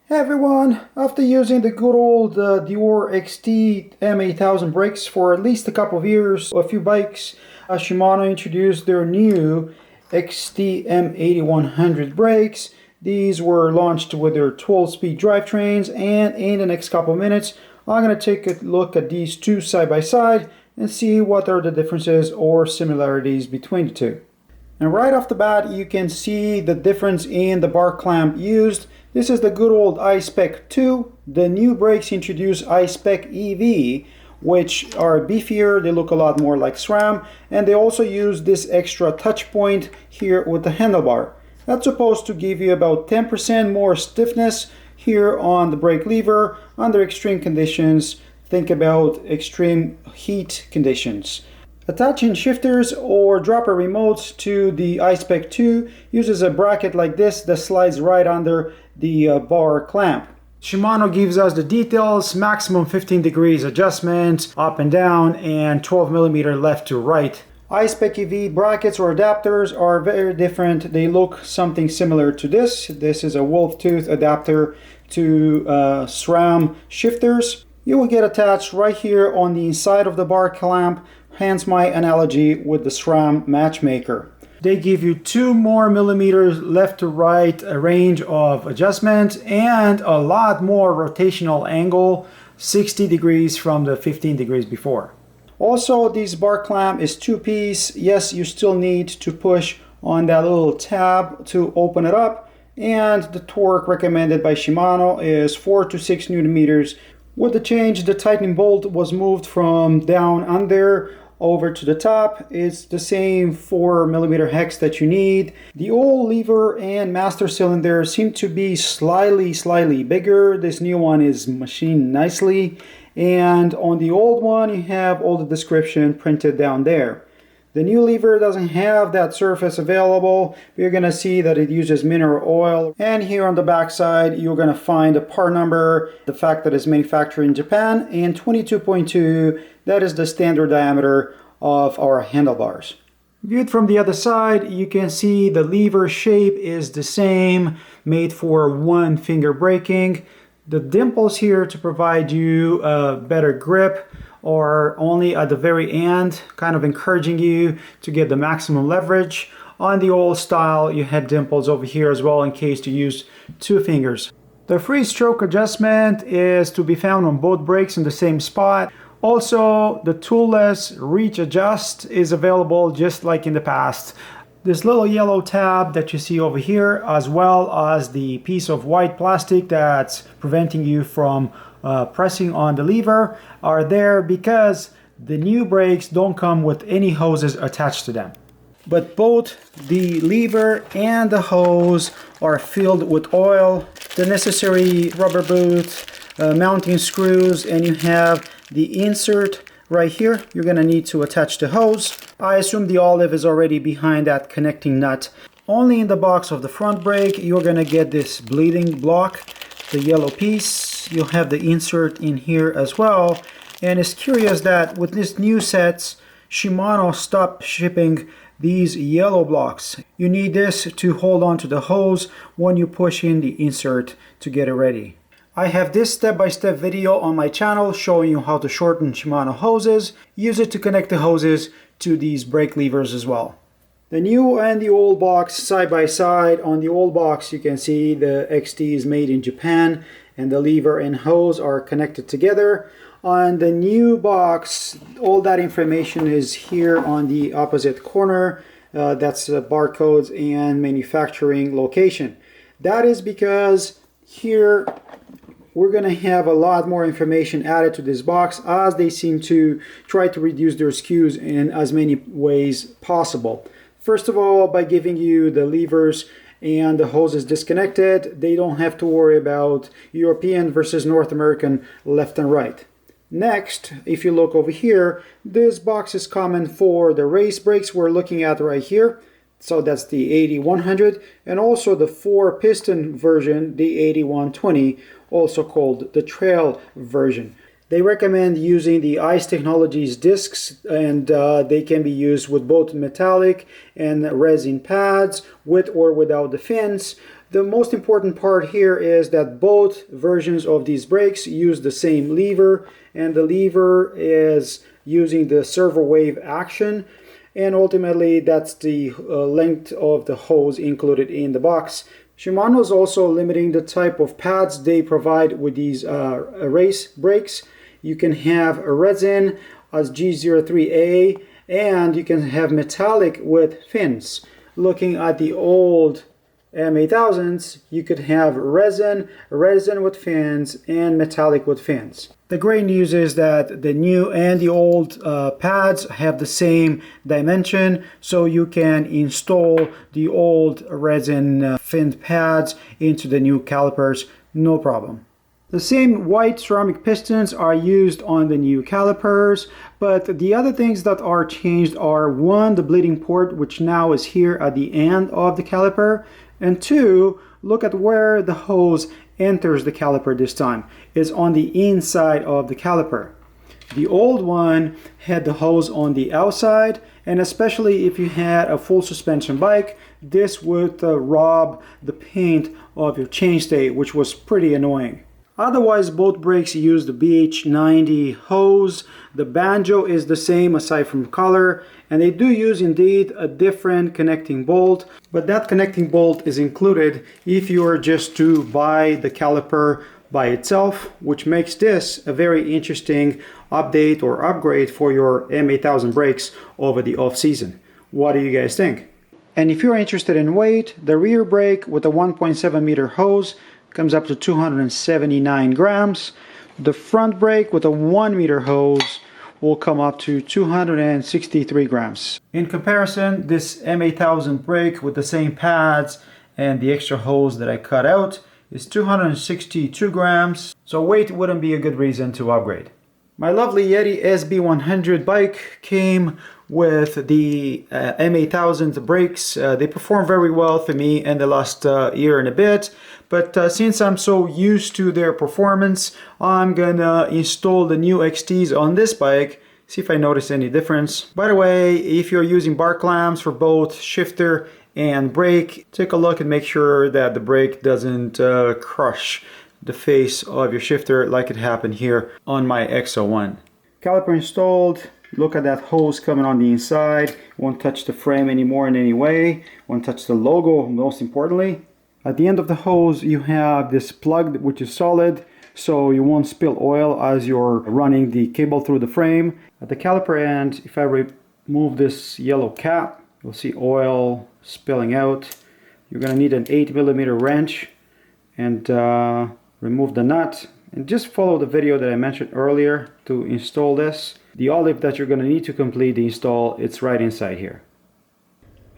Hey everyone, after using the good old Derailleur XT M8000 brakes for at least a couple of years, a few bikes, Shimano introduced their new XT M8100 brakes. These were launched with their 12-speed drivetrains, and in the next couple of minutes I'm going to take a look at these two side by side and see what are the differences or similarities between the two. And right off the bat you can see the difference in the bar clamp used. This is the good old I-Spec 2. The new brakes introduce I-Spec EV, which are beefier, they look a lot more like SRAM, and they also use this extra touch point here with the handlebar. That's supposed to give you about 10% more stiffness here on the brake lever under extreme conditions. Think about extreme heat conditions. Attaching shifters or dropper remotes to the I-Spec 2 uses a bracket like this that slides right under the bar clamp. Shimano gives us the details: maximum 15 degrees adjustment up and down and 12mm left to right. I-Spec EV brackets or adapters are very different. They look something similar to this. This is a wolf tooth adapter to SRAM shifters. You will get attached right here on the inside of the bar clamp, hence my analogy with the SRAM matchmaker. They give you 2 more millimeters left to right range of adjustment and a lot more rotational angle, 60 degrees from the 15 degrees before. Also, this bar clamp is 2-piece. Yes, you still need to push on that little tab to open it up, and the torque recommended by Shimano is 4 to 6 Newton meters. With the change, the tightening bolt was moved from down under over to the top. It's the same 4mm hex that you need. The old lever and master cylinder seem to be slightly bigger. This new one is machined nicely, and on the old one you have all the description printed down there. The new lever doesn't have that surface available. You're going to see that it uses mineral oil. And here on the back side, you're going to find a part number, the fact that it's manufactured in Japan, and 22.2, that is the standard diameter of our handlebars. Viewed from the other side, you can see the lever shape is the same, made for one finger braking. The dimples here to provide you a better grip or only at the very end, kind of encouraging you to get the maximum leverage. On the old style, you had dimples over here as well in case you use 2 fingers. The free stroke adjustment is to be found on both brakes in the same spot. Also, the toolless reach adjust is available just like in the past. This little yellow tab that you see over here, as well as the piece of white plastic that's preventing you from pressing on the lever, are there because the new brakes don't come with any hoses attached to them. But both the lever and the hose are filled with oil, the necessary rubber boot, mounting screws, and you have the insert right here. You're going to need to attach the hose. I assume the olive is already behind that connecting nut. Only in the box of the front brake you're going to get this bleeding block, the yellow piece. You'll have the insert in here as well. And it's curious that with this new sets, Shimano stopped shipping these yellow blocks. You need this to hold on to the hose when you push in the insert to get it ready. I have this step-by-step video on my channel showing you how to shorten Shimano hoses. Use it to connect the hoses to these brake levers as well. The new and the old box side by side. On the old box you can see the XT is made in Japan and the lever and hose are connected together. On the new box, all that information is here on the opposite corner. That's barcodes and manufacturing location. That is because here we're going to have a lot more information added to this box, as they seem to try to reduce their SKUs in as many ways possible. First of all, by giving you the levers and the hoses disconnected, they don't have to worry about European versus North American left and right. Next, if you look over here, this box is common for the race brakes we're looking at right here. So that's the 8100, and also the 4-piston version, the 8120, also called the trail version. They recommend using the ICE Technologies discs, and they can be used with both metallic and resin pads, with or without the fins. The most important part here is that both versions of these brakes use the same lever, and the lever is using the servo wave action, and ultimately that's the length of the hose included in the box. Shimano is also limiting the type of pads they provide with these race brakes. You can have a resin as G03A, and you can have metallic with fins. Looking at the old M8000s, you could have resin with fins, and metallic with fins. The great news is that the new and the old pads have the same dimension, so you can install the old resin finned pads into the new calipers, no problem. The same white ceramic pistons are used on the new calipers, but the other things that are changed are, one, the bleeding port, which now is here at the end of the caliper, and two, look at where the hose enters the caliper this time. It's on the inside of the caliper. The old one had the hose on the outside, and especially if you had a full suspension bike, this would rob the paint of your chainstay, which was pretty annoying. Otherwise, both brakes use the BH90 hose. The banjo is the same aside from color, and they do use indeed a different connecting bolt, but that connecting bolt is included if you are just to buy the caliper by itself, which makes this a very interesting update or upgrade for your M8000 brakes over the off-season. What do you guys think? And if you're interested in weight, the rear brake with a 1.7 meter hose comes up to 279 grams. The front brake with a 1 meter hose will come up to 263 grams. In comparison, this M8000 brake with the same pads and the extra hose that I cut out is 262 grams, so weight wouldn't be a good reason to upgrade. My lovely Yeti SB100 bike came with the M8000 brakes. They perform very well for me in the last year and a bit, but since I'm so used to their performance, I'm gonna install the new XTs on this bike, see if I notice any difference. By the way, if you're using bar clamps for both shifter and brake, take a look and make sure that the brake doesn't crush the face of your shifter like it happened here on my X01. Caliper installed. Look at that hose coming on the inside. Won't touch the frame anymore in any way. Won't touch the logo, most importantly. At the end of the hose you have this plug which is solid, so you won't spill oil as you're running the cable through the frame. At the caliper end, if I remove this yellow cap, you'll see oil spilling out. You're going to need an 8mm wrench and remove the nut, and just follow the video that I mentioned earlier to install this. The olive that you're going to need to complete the install, it's right inside here.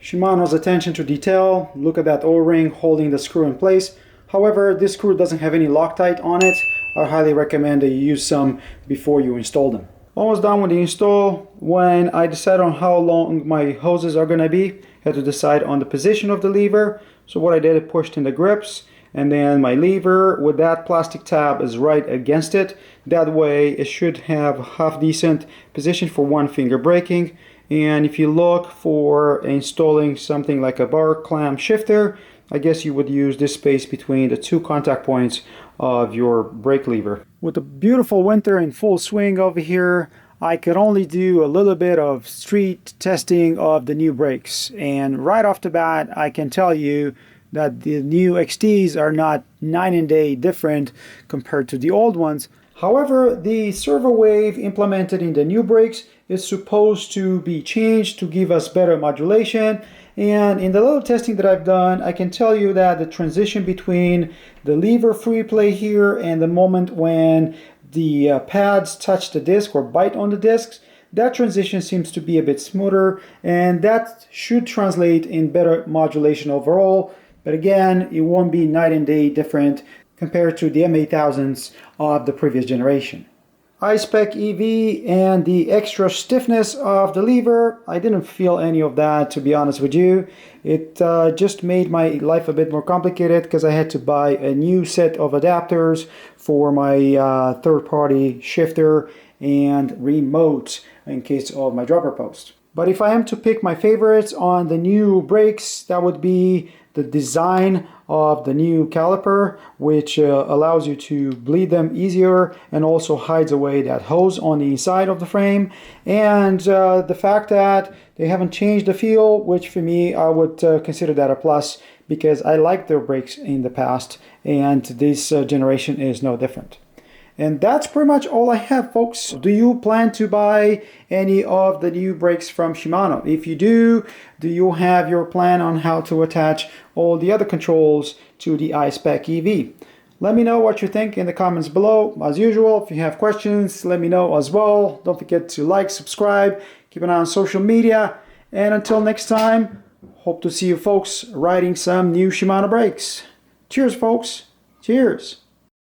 Shimano's attention to detail. Look at that O-ring holding the screw in place. However, this screw doesn't have any Loctite on it. I highly recommend that you use some before you install them. Almost done with the install. When I decide on how long my hoses are going to be, I had to decide on the position of the lever. So what I did, I pushed in the grips, and then my lever with that plastic tab is right against it. That way it should have a half decent position for one finger braking. And if you look for installing something like a bar clamp shifter, I guess you would use this space between the two contact points of your brake lever. With the beautiful winter in full swing over here, I could only do a little bit of street testing of the new brakes. And right off the bat, I can tell you that the new XTs are not night and day different compared to the old ones. However, the servo wave implemented in the new brakes is supposed to be changed to give us better modulation. And in the little testing that I've done, I can tell you that the transition between the lever free play here and the moment when the pads touch the disc or bite on the discs, that transition seems to be a bit smoother, and that should translate in better modulation overall. But again, it won't be night and day different compared to the M8000s of the previous generation. I-Spec EV and the extra stiffness of the lever, I didn't feel any of that, to be honest with you. It just made my life a bit more complicated because I had to buy a new set of adapters for my third-party shifter and remote in case of my dropper post. But if I am to pick my favorites on the new brakes, that would be the design of the new caliper, which allows you to bleed them easier and also hides away that hose on the inside of the frame, and the fact that they haven't changed the feel, which for me I would consider that a plus, because I liked their brakes in the past and this generation is no different. And that's pretty much all I have, folks. Do you plan to buy any of the new brakes from Shimano? If you do you have your plan on how to attach all the other controls to the I-Spec EV? Let me know what you think in the comments below. As usual, if you have questions, let me know as well. Don't forget to like, subscribe, keep an eye on social media. And until next time, hope to see you folks riding some new Shimano brakes. Cheers, folks. Cheers.